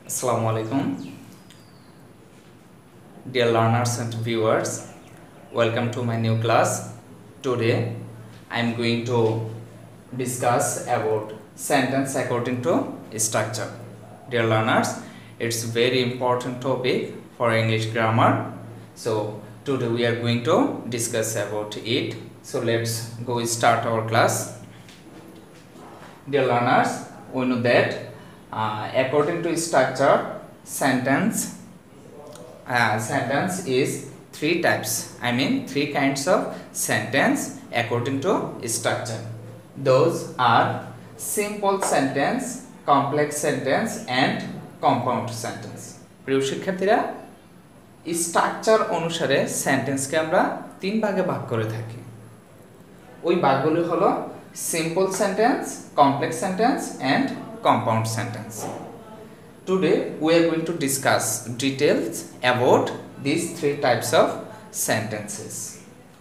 Assalamu alaikum, dear learners and viewers. Welcome to my new class. Today I am going to discuss about sentence according to structure. Dear learners, it's very important topic for English grammar. So today we are going to discuss about it. So let's go start our class. Dear learners, we know that according to structure, sentence is three types. I mean three kinds of sentence according to structure. Those are simple sentence, complex sentence and compound sentence. প্রিয় শিক্ষার্থীরা, structure অনুসারে সেন্টেন্সকে আমরা তিন ভাগে ভাগ করে থাকি। ওই ভাগগুলো হলো simple sentence, complex sentence and compound sentence. Today we are going to discuss details about these three types of sentences.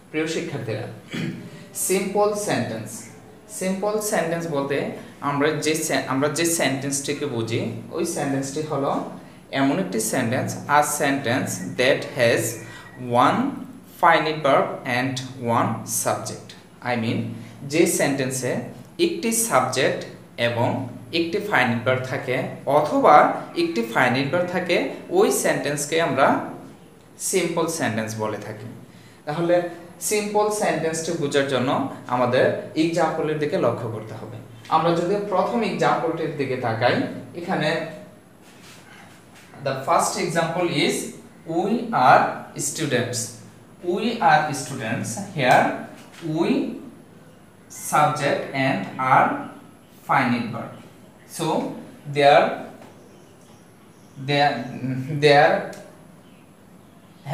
প্রিয় শিক্ষার্থীরা, simple sentence বলতে আমরা যে সেন্টেন্সটিকে বুঝি, ওই সেন্টেন্সটি হলো এমন একটি sentence, a sentence that has one finite verb and one subject. I mean যে সেন্টেন্সে একটি সাবজেক্ট এবং একটি ফাইনাইট ভার্ব থাকে অথবা একটি ফাইনাইট ভার্ব থাকে, ওই সেন্টেন্সকে আমরা সিম্পল সেন্টেন্স বলে থাকি। তাহলে সিম্পল সেন্টেন্সটি বোঝার জন্য আমাদের এক্সাম্পলের দিকে লক্ষ্য করতে হবে। আমরা যদি প্রথম এক্সাম্পলটির দিকে তাকাই, এখানে the first example is we are students. Here we subject and are finite verb. So there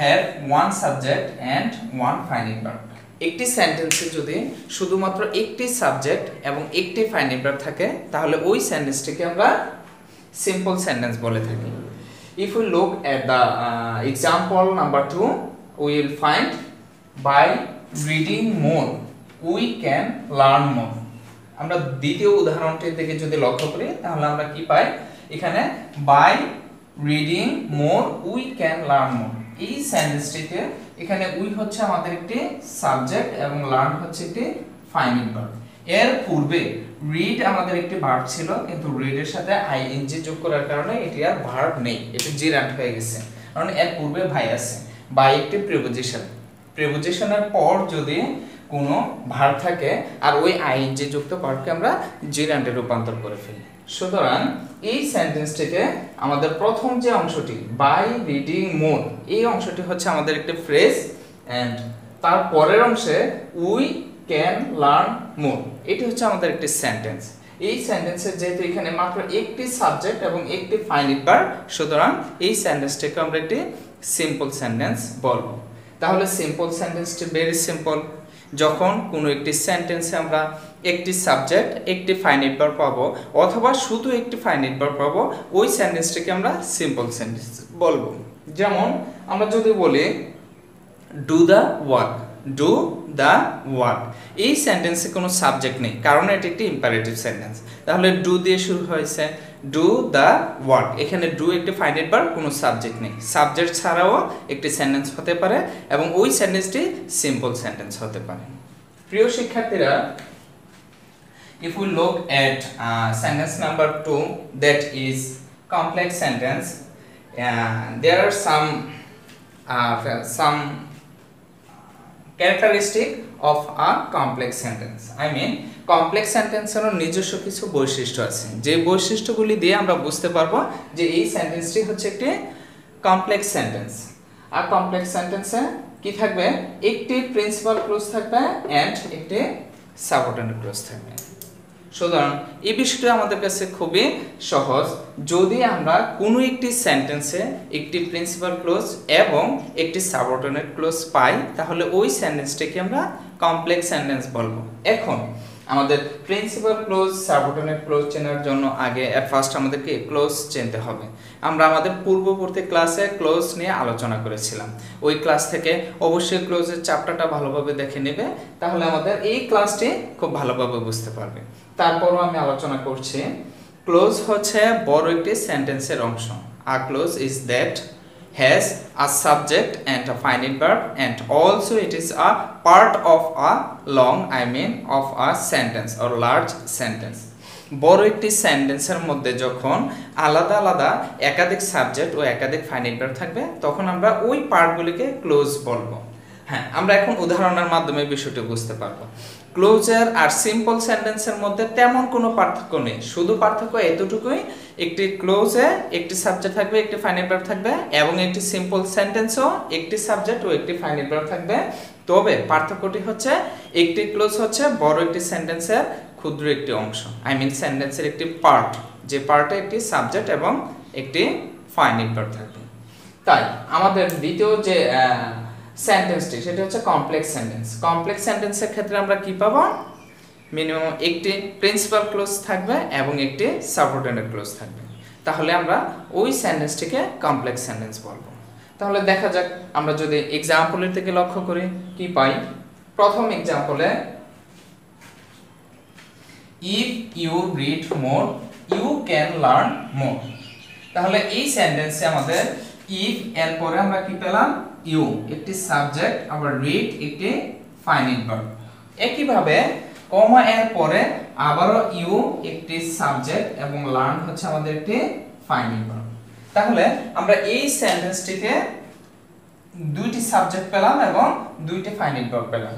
have one subject and one finite verb. একটি সেন্টেন্সে যদি শুধুমাত্র একটি সাবজেক্ট এবং একটি ফাইনাইট ভার্ব থাকে, তাহলে ওই সেন্টেন্সটিকে আমরা সিম্পল সেন্টেন্স বলে থাকি। If we look at the example number 2, we will find by reading more we can learn more. আমরা দ্বিতীয় উদাহরণটির দিকে যদি লক্ষ্য করি, তাহলে আমরা কি পাই? এখানে by reading more we can learn more. এই সেন্টেন্সটিতে এখানে we হচ্ছে আমাদের একটি সাবজেক্ট এবং learn হচ্ছে একটি ফাইনাইট ভার্ব। এর পূর্বে read আমাদের একটি ভার্ব ছিল, কিন্তু read এর সাথে ing যোগ করার কারণে এটি আর ভার্ব নেই, এটি জিরান্ট হয়ে গেছে। কারণ এর পূর্বে ভাই আছে, by একটি প্রিপোজিশনের পর যদি কোনো ভার্ব থাকে আর ওই ing যুক্ত ভার্বকে আমরা জিরান্ডে রূপান্তর করে ফেলি। সুতরাং এই সেন্টেন্সটিতে আমাদের প্রথম যে অংশটি বাই রিডিং মোর, এই অংশটি হচ্ছে আমাদের একটি ফ্রেজ, এন্ড তার পরের অংশে উই ক্যান লার্ন মোর, এটি হচ্ছে আমাদের একটি সেন্টেন্স। এই সেন্টেন্সে যেহেতু এখানে মাত্র একটি সাবজেক্ট এবং একটি ফাইনাইট ভার্ব, সুতরাং এই সেন্টেন্সটিকে আমরা একটি সিম্পল সেন্টেন্স বলবো। তাহলে সিম্পল সেন্টেন্সটি ভেরি সিম্পল। যখন কোনো একটি সেন্টেন্সে আমরা একটি সাবজেক্ট একটি ফাইনাইট ভার্ব পাবো অথবা শুধু একটি ফাইনাইট ভার্ব পাবো, ওই সেন্টেন্সটিকে আমরা সিম্পল সেন্টেন্স বলবো। যেমন আমরা যদি বলি ডু দ্য ওয়ার্ক, এই সেন্টেন্সে কোনো সাবজেক্ট নেই, কারণ এটি একটি ইম্পারেটিভ সেন্টেন্স। তাহলে ডু দিয়ে শুরু হয়েছে, ডু দ্য ওয়ার্ক, এখানে ডু একটি ফাইনাইট ভার্ব, কোনো সাবজেক্ট নেই। সাবজেক্ট ছাড়াও একটি সেন্টেন্স হতে পারে এবং ওই সেন্টেন্সটি সিম্পল সেন্টেন্স হতে পারে। প্রিয় শিক্ষার্থীরা, if we look at sentence number 2, that is complex sentence, there are some characteristic of a complex sentence. I mean complex sentence এর নিজস্ব কিছু বৈশিষ্ট্য আছে, যে বৈশিষ্ট্যগুলি দিয়ে আমরা বুঝতে পারবো যে এই সেন্টেন্সটি হচ্ছে একটি কমপ্লেক্স সেন্টেন্স। আর কমপ্লেক্স সেন্টেন্সে কি থাকবে? একটি প্রিন্সিপাল ক্লজ থাকবে এন্ড একটি সাবঅর্ডিনেট ক্লজ থাকবে। সুতরাং এই বিষয়টা আমাদের কাছে খুবই সহজ। যদি আমরা কোনো একটি সেন্টেন্সে একটি প্রিন্সিপাল ক্লজ এবং একটি সাবঅর্ডিনেট ক্লজ পাই, তাহলে ওই সেন্টেন্সটিকে আমরা কমপ্লেক্স সেন্টেন্স বলবো। এখন আমাদের প্রিন্সিপাল ক্লজ সাবঅর্ডিনেট ক্লজ চেনার জন্য আগে ফার্স্ট আমাদেরকে ক্লজ চিনতে হবে। আমরা আমাদের পূর্ববর্তী ক্লাসে ক্লজ নিয়ে আলোচনা করেছিলাম, ওই ক্লাস থেকে অবশ্যই ক্লজের চ্যাপ্টারটা ভালোভাবে দেখে নেবে, তাহলে আমাদের এই ক্লাসটি খুব ভালোভাবে বুঝতে পারবে। তারপরও আমি আলোচনা করছি ক্লোজ হচ্ছে বড় একটি সেন্টেন্সের অংশ। A clause is that has a subject and a finite verb and also it is a part of a long of a sentence or large sentence. বড় একটি সেন্টেন্সের মধ্যে যখন আলাদা আলাদা একাধিক সাবজেক্ট ও একাধিক ফাইনাইট ভার্ব থাকবে তখন আমরা ওই পার্টগুলিকে ক্লোজ বলবো। হ্যাঁ, আমরা এখন উদাহরণের মাধ্যমে বিষয়টি বুঝতে পারবো। ক্লোজার আর সিম্পল সেন্টেন্সের মধ্যে তেমন কোনো পার্থক্য নেই, শুধু পার্থক্য এতটুকুই, একটি ক্লোজে একটি সাবজেক্ট থাকবে, একটি ফাইনাইট ভার্ব থাকবে, এবং একটি সিম্পল সেন্টেন্সও একটি সাবজেক্ট ও একটি ফাইনাইট ভার্ব থাকবে। তবে পার্থক্যটি হচ্ছে একটি ক্লোজ হচ্ছে বড় একটি সেন্টেন্সের ক্ষুদ্র একটি অংশ, সেন্টেন্সের একটি পার্ট, যে পার্টে একটি সাবজেক্ট এবং একটি ফাইনাইট ভার্ব থাকবে। তাই আমাদের দ্বিতীয় যে সেন্টেন্সটি সেটা হচ্ছে কমপ্লেক্স সেন্টেন্স। কমপ্লেক্স সেন্টেন্সের ক্ষেত্রে আমরা কি পাবো? মিনিমাম একটি প্রিন্সিপাল ক্লোজ থাকবে এবং একটি সাবঅর্ডিনেট ক্লোজ থাকবে। তাহলে আমরা ওই সেন্টেন্সটিকে কমপ্লেক্স সেন্টেন্স বলবো। তাহলে দেখা যাক, আমরা যদি এক্সাম্পলের থেকে লক্ষ্য করি কি পাই। প্রথম এক্সাম্পলে, if you read more you can learn more. তাহলে এই সেন্টেন্সে আমাদের ইফ এর পরে আমরা কি পেলাম? ইউ একটি সাবজেক্ট, আবার রিড একটি ফাইনাইট ভার্ব। একইভাবে কমা এর পরে আবারও ইউ একটি সাবজেক্ট এবং লার্ন হচ্ছে আমাদের একটি ফাইনাইট ভার্ব। তাহলে আমরা এই সেন্টেন্সটিতে দুইটি সাবজেক্ট পেলাম এবং দুইটি ফাইনাইট ভার্ব পেলাম।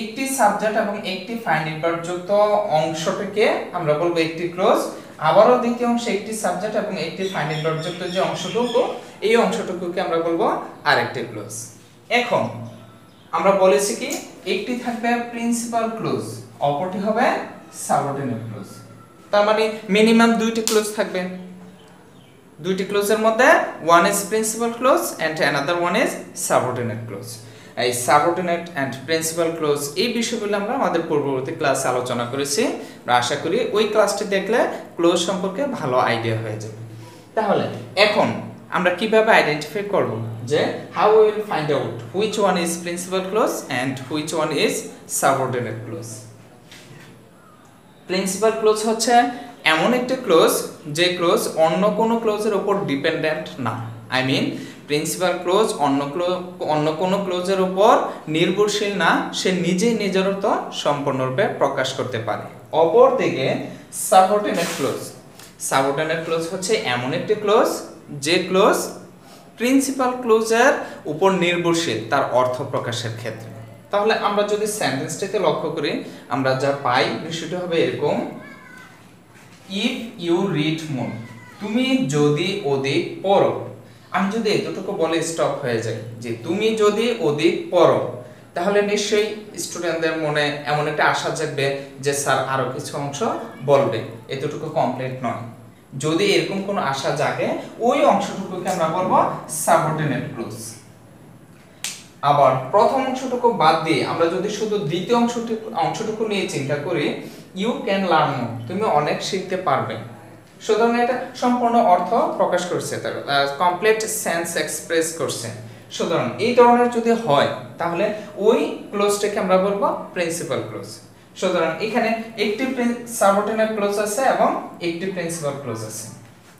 একটি সাবজেক্ট এবং একটি ফাইনাইট ভার্ব যুক্ত অংশটিকে আমরা বলবো একটি ক্লোজ, আবারও দ্বিতীয় অংশে একটি সাবজেক্ট এবং একটি ফাইনাইট ভার্ব যুক্ত যে অংশটুকু, এই অংশটুকুকে আমরা বলবো আরেকটি ক্লোজ। এখন আমরা বলেছি কি একটি থাকবে প্রিন্সিপাল ক্লোজ, অপরটি হবে সাবঅর্ডিনেট ক্লোজ। তার মানে মিনিমাম দুইটি ক্লোজ থাকবে। দুইটি ক্লোজের মধ্যে one is principal clause and another one is subordinate clause. এই সাবঅর্ডিনেট এন্ড প্রিন্সিপাল ক্লোজ এই বিষয়গুলো আমরা আমাদের পূর্ববর্তী ক্লাসে আলোচনা করেছি। আমরা আশা করি ওই ক্লাসটি দেখলে ক্লোজ সম্পর্কে ভালো আইডিয়া হয়ে যাবে। তাহলে এখন আমরা কিভাবে আইডেন্টিফাই করব যে how we will find out which one is principal clause and which one is subordinate clause? Principal clause হচ্ছে এমন একটি ক্লোজ যে ক্লোজ অন্য কোনো ক্লোজের উপর ডিপেন্ডেন্ট না। প্রিন্সিপাল ক্লোজ অন্য কোনো ক্লোজের উপর নির্ভরশীল না, সে নিজেই নিজের অর্থ সম্পূর্ণরূপে প্রকাশ করতে পারে। অপরদিকে সাবঅর্ডিনেট ক্লোজ হচ্ছে এমন একটি ক্লোজ যে ক্লোজ প্রিন্সিপাল ক্লোজের উপর নির্ভরশীল তার অর্থ প্রকাশের ক্ষেত্রে। তাহলে আমরা যদি সেন্টেন্সটিতে লক্ষ্য করি আমরা যা পাই বিষয়টা হবে এরকম, ইফ ইউ রিড মোর, তুমি যদি অধিক পড়ো। আমি যদি এতটুকু বলে স্টপ হয়ে যাই যে তুমি যদি অধিক পড়ো, তাহলে নিশ্চয়ই স্টুডেন্টদের মনে এমন একটা আশা জাগবে যে স্যার আরো কিছু অংশ বলবে, এতটুকু কমপ্লিট নয়। যদি এরকম কোনো আশা জাগে ওই অংশটুকুকে আমরা বলবো সাবঅর্ডিনেট ক্লোজ। আবার প্রথম অংশটুকু বাদ দিয়ে আমরা যদি শুধু দ্বিতীয় অংশটুকু নিয়ে চিন্তা করি, ইউ ক্যান লার্ন মোর, তুমি অনেক শিখতে পারবে, সুতরাং এটা সম্পূর্ণ অর্থ প্রকাশ করছে, তার কমপ্লিট সেন্স এক্সপ্রেস করছে। সুতরাং এই ধরনের যদি হয় তাহলে ওই ক্লোজটাকে আমরা বলবো প্রিন্সিপাল ক্লোজ। সুতরাং এখানে একটি সাবঅর্ডিনেট ক্লোজ আছে এবং একটি প্রিন্সিপাল ক্লোজ আছে।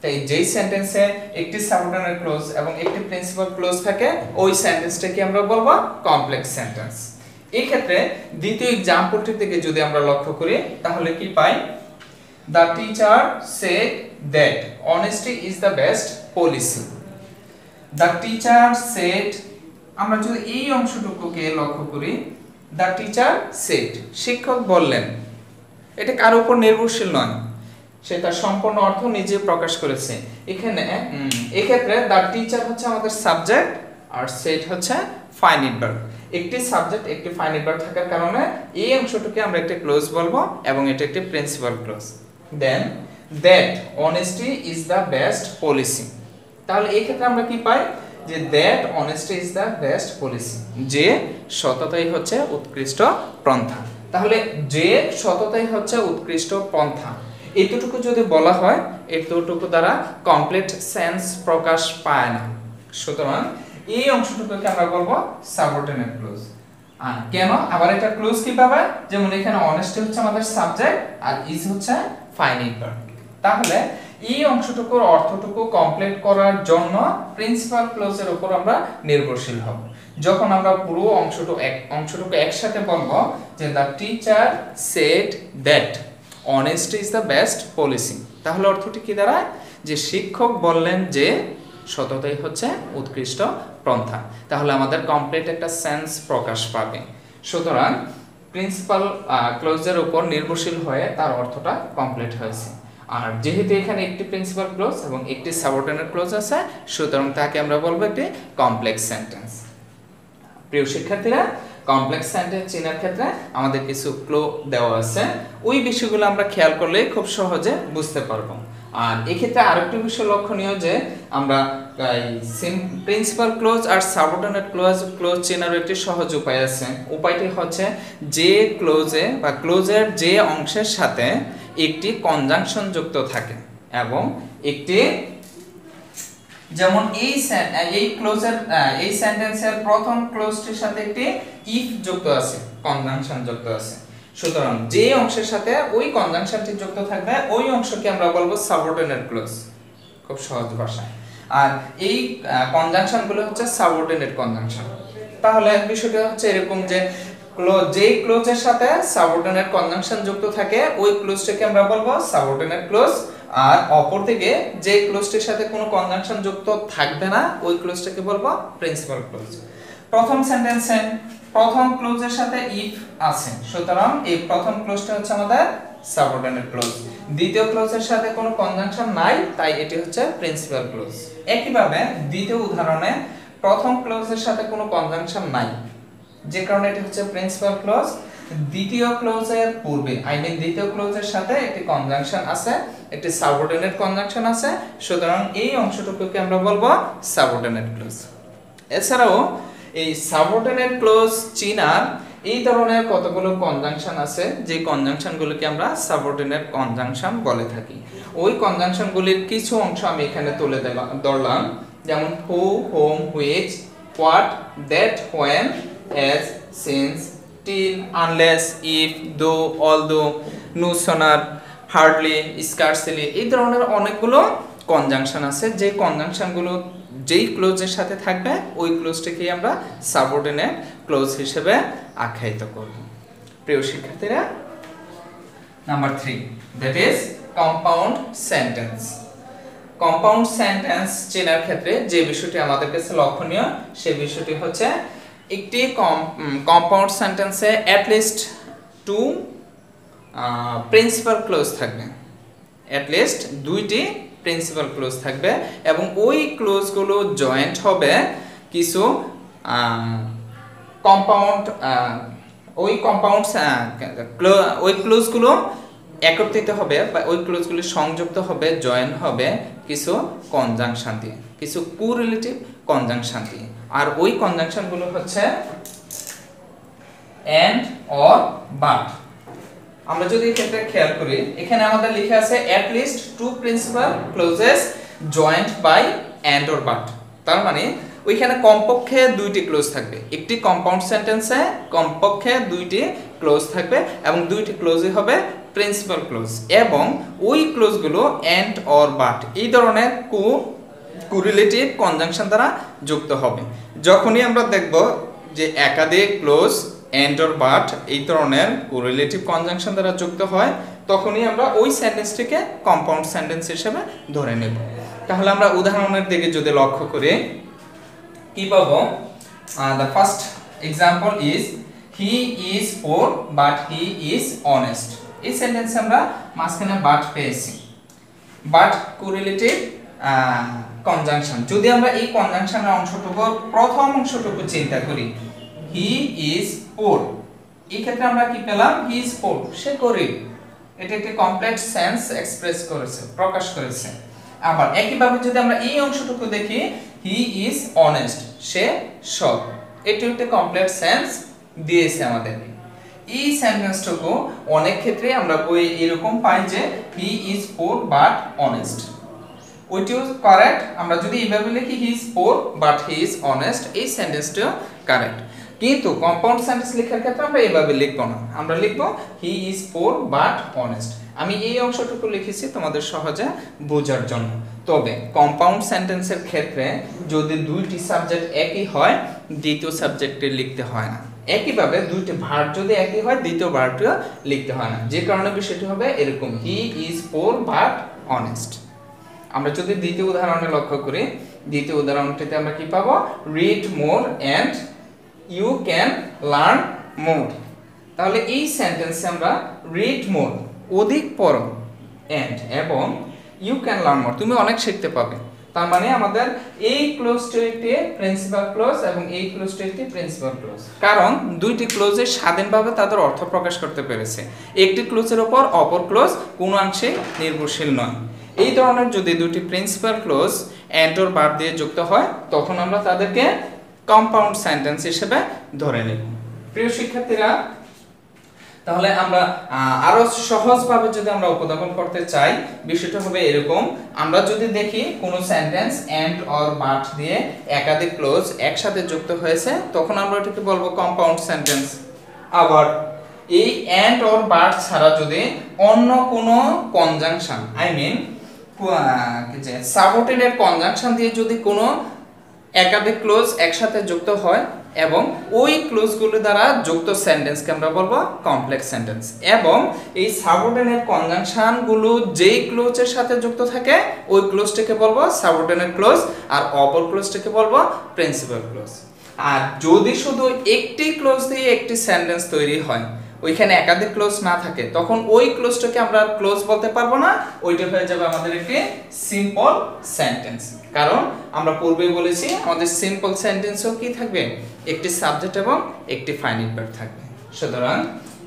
তাই যেই সেন্টেন্সে একটি সাবঅর্ডিনেট ক্লোজ এবং একটি প্রিন্সিপাল ক্লোজ থাকে ওই সেন্টেন্সটাকে আমরা বলবো কমপ্লেক্স সেন্টেন্স। এই ক্ষেত্রে দ্বিতীয় এক্সাম্পলটির দিকে যদি আমরা লক্ষ্য করি তাহলে কি পাই? The teacher said that honesty is the best policy. The teacher said, আমরা যদি এই অংশটুকুকে লক্ষ্য করি, the teacher said, শিক্ষক বললেন, এটা কারো উপর নির্ভরশীল নয়, সে তার সম্পূর্ণ অর্থ নিজে প্রকাশ করেছে। এখানে এক্ষেত্রে the teacher হচ্ছে আমাদের সাবজেক্ট আর said হচ্ছে ফাইনাইট ভার্ব। একটি সাবজেক্ট একটি ফাইনাইট ভার্ব থাকার কারণে এই অংশটুকে আমরা একটা ক্লোজ বলবো এবং এটা একটি principal clause. Then that honesty is the best policy. তাহলে এই ক্ষেত্রে আমরা কি পাই যে that honesty is the best policy, যে সততাই হচ্ছে উৎকৃষ্ট পন্থা। তাহলে যে সততাই হচ্ছে উৎকৃষ্ট পন্থা এতটুকু যদি বলা হয় এতটুকু দ্বারা কমপ্লিট সেন্স প্রকাশ পায় না। সুতরাং এই অংশটুকুকে আমরা বলবো সাবঅর্ডিনেট ক্লোজ। কেন? আবার এটা ক্লোজ কিভাবে? যেমন এখানে অনেস্টি হচ্ছে আমাদের সাবজেক্ট আর ইজ হচ্ছে ফাইনাইট ভার্ব। তাহলে এই অংশটুকুর অর্থটুকু কমপ্লিট করার জন্য প্রিন্সিপাল ক্লজের উপর আমরা নির্ভরশীল হব। যখন আমরা পুরো অংশটুকু একসাথে বলবো যে the teacher said that honesty is the best policy, তাহলে অর্থটি কি দাঁড়ায়? যে শিক্ষক বললেন যে সততাই হচ্ছে উৎকৃষ্ট পন্থা। তাহলে আমাদের কমপ্লিট একটা সেন্স প্রকাশ পাবে। সুতরাং প্রিন্সিপাল ক্লজের উপর নির্ভরশীল হয়ে তার অর্থটা কমপ্লিট হয়েছে। আর যেহেতু এখানে একটি প্রিন্সিপাল ক্লজ এবং একটি সাবঅর্ডিনেট ক্লজ আছে, সুতরাং তাকে আমরা বলবো একটি কমপ্লেক্স সেন্টেন্স। প্রিয় শিক্ষার্থীরা, কমপ্লেক্স সেন্টেন্স চেনার ক্ষেত্রে আমাদের কিছু ক্লু দেওয়া আছে, ওই বিষয়গুলো আমরা খেয়াল করলে খুব সহজে বুঝতে পারবো। আর এক্ষেত্রে আরেকটি বিষয় লক্ষণীয় যে আমরা প্রিন্সিপাল ক্লজ আর সাবঅর্ডিনেট ক্লজ চেনার একটি সহজ উপায় আছে। উপায়টি হচ্ছে যে ক্লজে বা ক্লজের যে অংশের সাথে একটি কনজাংশন যুক্ত থাকে এবং একটি, যেমন এই ক্লজের এই সেন্টেন্সের প্রথম ক্লজটির সাথে একটি ইফ যুক্ত আছে, কনজাংশন যুক্ত আছে। সুতরাং যে অংশের সাথে ওই কনজাংশনটি যুক্ত থাকবে ওই অংশকে আমরা বলবো সাবঅর্ডিনেট ক্লজ, খুব সহজ ভাষায়। আর এই কনজাংশনগুলো হচ্ছে সাবঅর্ডিনেট কনজাংশন। তাহলে বিষয়টা হচ্ছে এরকম যে যেই ক্লজের সাথে সাবঅর্ডিনেট কনজাংশন যুক্ত থাকে ওই ক্লজটাকে আমরা বলবো সাবঅর্ডিনেট ক্লজ, আর অপরদিকে যে ক্লজটির সাথে কোনো কনজাংশন যুক্ত থাকবে না ওই ক্লজটাকে বলবো প্রিন্সিপাল ক্লজ। প্রথম সেন্টেন্সে প্রথম ক্লজের সাথে ইফ আছে, সুতরাং এই প্রথম ক্লজটা হচ্ছে আমাদের সাবঅর্ডিনেট ক্লজ। দ্বিতীয় ক্লজের সাথে কোনো কনজাংশন নাই, তাই এটি হচ্ছে প্রিন্সিপাল ক্লজ। একইভাবে দ্বিতীয় উদাহরণে প্রথম ক্লজের সাথে কোনো কনজাংশন নাই, যে কারণে এটি হচ্ছে প্রিন্সিপাল ক্লজ। দ্বিতীয় ক্লজের পূর্বে দ্বিতীয় ক্লজের সাথে একটি কনজাংশন আছে, একটি সাবঅর্ডিনেট কনজাংশন আছে, সুতরাং এই অংশটুকুকে আমরা বলবো সাবঅর্ডিনেট ক্লজ। এছাড়াও এই সাবঅর্ডিনেট ক্লজ চিনার এই ধরনের কতগুলো কনজাংশন আছে যে কনজাংশনগুলোকে আমরা সাবঅর্ডিনেট কনজাংশন বলে থাকি। ওই কনজাংশনগুলির কিছু অংশ আমি এখানে তুলে ধরলাম, যেমন who, whom, which, what, that, when, as, since, till, unless, if, though, although, no sooner, hardly, scarcely, এই ধরনের অনেকগুলো কনজাংশন আছে যে কনজাংশনগুলো যেই ক্লোজের সাথে থাকবে ওই ক্লোজটাকে আমরা সাবঅর্ডিনেট ক্লোজ হিসেবে আখ্যায়িত করব। প্রিয় শিক্ষার্থীরা, number 3, that is compound sentence. Compound sentence চেনার ক্ষেত্রে যে বিষয়টি আমাদের কাছে লক্ষণীয় সেই বিষয়টি হচ্ছে একটি কম্পাউন্ড সেন্টেন্সে অ্যাট লিস্ট 2 প্রিন্সিপাল ক্লজ থাকবে, অ্যাট লিস্ট 2টি প্রিন্সিপাল ক্লজ থাকবে এবং ওই ক্লজগুলো জয়েন্ট হবে কিছু ওই ক্লজগুলো একত্রিত হবে বা ওই ক্লজগুলো সংযুক্ত হবে, জয়েন হবে কিছু কনজাংশন দিয়ে, কিছু কোরিলেটিভ কনজাংশন দিয়ে। আর ওই কনজাংশনগুলো হচ্ছে এন্ড, অর, বাট। আমরা যদি এক্ষেত্রে খেয়াল করি, এখানে আমাদের লেখা আছে at least 2 principal clauses joined by and or but, তার মানে ওইখানে কমপক্ষে 2টি ক্লোজ থাকবে। একটি কম্পাউন্ড সেন্টেন্সে কমপক্ষে 2টি ক্লোজ থাকবে এবং 2টি ক্লোজই হবে প্রিন্সিপাল ক্লোজ এবং ওই ক্লোজগুলো and or but এই ধরনের কোরিলেটিভ কনজাংশন দ্বারা যুক্ত হবে। যখনই আমরা দেখব যে একাধিক ক্লোজ and or but এই ধরনের কোরিলেটিভ কনজাংশন দ্বারা যুক্ত হয়, তখনই আমরা ওই সেন্টেন্সটিকে কম্পাউন্ড সেন্টেন্স হিসেবে ধরে নেব। তাহলে আমরা উদাহরণের দিকে যদি লক্ষ্য করি কি পাবো? The first example is he is poor but he is honest। এই সেন্টেন্সে আমরা মাঝখানে but পেয়েছি, but কোরিলেটিভ কনজাংশন। যদি আমরা এই কনজাংশনের অংশটুকুর প্রথম অংশটুকু চিন্তা করি, he is poor, এই ক্ষেত্রে আমরা কি পেলাম? he is poor, সে গরিব। এটা একটি কমপ্লেক্স সেন্স এক্সপ্রেস করেছে, প্রকাশ করেছে। আবার একইভাবে যদি আমরা এই অংশটুকু দেখি, he is honest, সে সৎ, এটি একটি কমপ্লেক্স সেন্স দিয়েছে আমাদেরকে। এই সেন্টেন্সটুকু অনেক ক্ষেত্রে আমরা বইয়ে এরকম পাই যে he is poor but honest, ওইটিও কারেক্ট। আমরা যদি এইভাবে লিখি he is poor but he is honest, এই সেন্টেন্সটিও কারেক্ট। কিন্তু কম্পাউন্ড সেন্টেন্স লেখার ক্ষেত্রে আমরা এইভাবে লিখব না, আমরা লিখব he is poor but honest। আমি এই অংশটুকু লিখেছি তোমাদের সহজে বোঝার জন্য। তবে কম্পাউন্ড সেন্টেন্সের ক্ষেত্রে যদি দুইটি সাবজেক্ট একই হয় দ্বিতীয় সাবজেক্টে লিখতে হয় না। একইভাবে দুইটি ভার্ব যদি একই হয় দ্বিতীয় ভার্বটিও লিখতে হয় না, যে কারণে বিষয়টি হবে এরকম, he is poor but honest. আমরা যদি দ্বিতীয় উদাহরণে লক্ষ্য করি, দ্বিতীয় উদাহরণটিতে আমরা কি পাবো, read more and you can learn more. তাহলে এই সেন্টেন্সে আমরা রিড মোর অধিক পড়ো এন্ড এবং ইউ ক্যান লার্ন মোর তুমি অনেক শিখতে পাবে। তার মানে আমাদের এই ক্লোজটি একটি প্রিন্সিপাল ক্লোজ এবং এই ক্লোজটি একটি প্রিন্সিপাল ক্লোজ, কারণ দুইটি ক্লোজে স্বাধীনভাবে তাদের অর্থ প্রকাশ করতে পেরেছে। একটি ক্লোজের উপর অপর ক্লোজ কোনো অংশে নির্ভরশীল নয়। এই ধরনের যদি দুটি principal clause and or verb দিয়ে যুক্ত হয় তখন আমরা তাদেরকে কম্পাউন্ড সেন্টেন্স হিসেবে ধরে নেব। প্রিয় শিক্ষার্থীরা, তাহলে আমরা আরো সহজভাবে যদি আমরা উপস্থাপন করতে চাই বিষয়টা হবে এরকম, আমরা যদি দেখি কোন সেন্টেন্স এন্ড অর বাট দিয়ে একাধিক ক্লোজ একসাথে যুক্ত হয়েছে তখন আমরা এটাকে বলবো কম্পাউন্ড সেন্টেন্স। আবার এই এন্ড অর বাট ছাড়া যদি অন্য কোনো conjunction I mean subordinate conjunction দিয়ে যদি কোনো একাধিক ক্লোজ একসাথে যুক্ত হয় এবং ওই ক্লোজগুলো দ্বারা যুক্ত সেন্টেন্সকে আমরা বলবো কমপ্লেক্স সেন্টেন্স, এবং এই সাবঅর্ডিনেট কনজাংশনগুলো যেই ক্লোজের সাথে যুক্ত থাকে ওই ক্লোজটাকে বলবো সাবঅর্ডিনেট ক্লোজ আর অপর ক্লোজটাকে বলবো প্রিন্সিপাল ক্লোজ। আর যদি শুধু একটি ক্লোজ দিয়ে একটি সেন্টেন্স তৈরি হয়, ওইখানে একাধিক ক্লোজ না থাকে, তখন ওই ক্লোজটাকে আমরা ক্লোজ বলতে পারবো না, ওইটা হয়ে যাবে আমাদের একটি সিম্পল সেন্টেন্স। কারণ আমরা পূর্বেই বলেছি আমাদের সিম্পল সেন্টেন্সও কি থাকবে, একটি সাবজেক্ট এবং একটি ফাইনাইট ভার্ব থাকবে। সুতরাং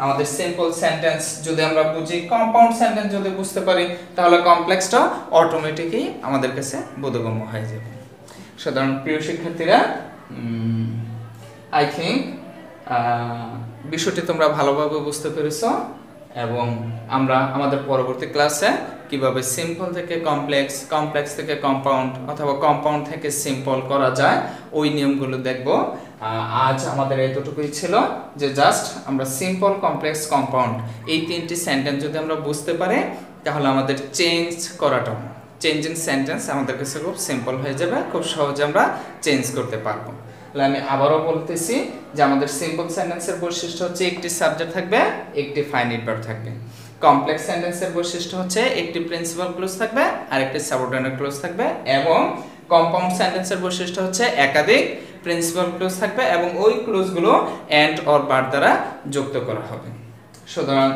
আমাদের সিম্পল সেন্টেন্স যদি আমরা বুঝি, কম্পাউন্ড সেন্টেন্স যদি বুঝতে পারি, তাহলে কমপ্লেক্সটা অটোমেটিকই আমাদের কাছে বোধগম্য হয়ে যাবে। সুতরাং প্রিয় শিক্ষার্থীরা, আই থিঙ্ক বিষয়টি তোমরা ভালোভাবে বুঝতে পেরেছো এবং আমরা আমাদের পরবর্তী ক্লাসে কিভাবে সিম্পল থেকে কমপ্লেক্স, কমপ্লেক্স থেকে কম্পাউন্ড অথবা কম্পাউন্ড থেকে সিম্পল করা যায় ওই নিয়মগুলো দেখব। আজ আমাদের এতটুকুই ছিল যে জাস্ট আমরা সিম্পল, কমপ্লেক্স, কম্পাউন্ড এই তিনটি সেন্টেন্স যদি আমরা বুঝতে পারি তাহলে আমাদের চেঞ্জ করাটা, চেঞ্জিং সেন্টেন্স আমাদের কাছে খুব সিম্পল হয়ে যাবে, খুব সহজে আমরা চেঞ্জ করতে পারবো। তাহলে আমি আবারও বলতেছি যে আমাদের সিম্পল সেন্টেন্সের বৈশিষ্ট্য হচ্ছে একটি সাবজেক্ট থাকবে, একটি ফাইনাইট ভার্ব থাকবে। কমপ্লেক্স সেন্টেন্সের বৈশিষ্ট্য হচ্ছে একটি প্রিন্সিপাল ক্লোজ থাকবে আর একটি সাবঅর্ডিনেট ক্লোজ থাকবে, এবং কম্পাউন্ড সেন্টেন্সের বৈশিষ্ট্য হচ্ছে একাধিক প্রিন্সিপাল ক্লোজ থাকবে এবং ওই ক্লোজগুলো এন্ড অর ভার্ব দ্বারা যুক্ত করা হবে। সুতরাং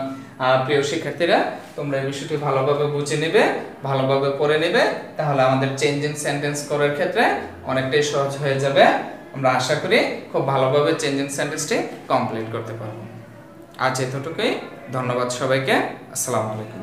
প্রিয় শিক্ষার্থীরা, তোমরা এই বিষয়টি ভালোভাবে বুঝে নেবে, ভালোভাবে পড়ে নেবে, তাহলে আমাদের চেঞ্জিং সেন্টেন্স করার ক্ষেত্রে অনেকটাই সহজ হয়ে যাবে। আমরা আশা করি খুব ভালোভাবে চেঞ্জিং সেন্টেন্সটি কমপ্লিট করতে পারবো। আজ এতটুকুই, ধন্যবাদ সবাইকে, আসসালামু আলাইকুম।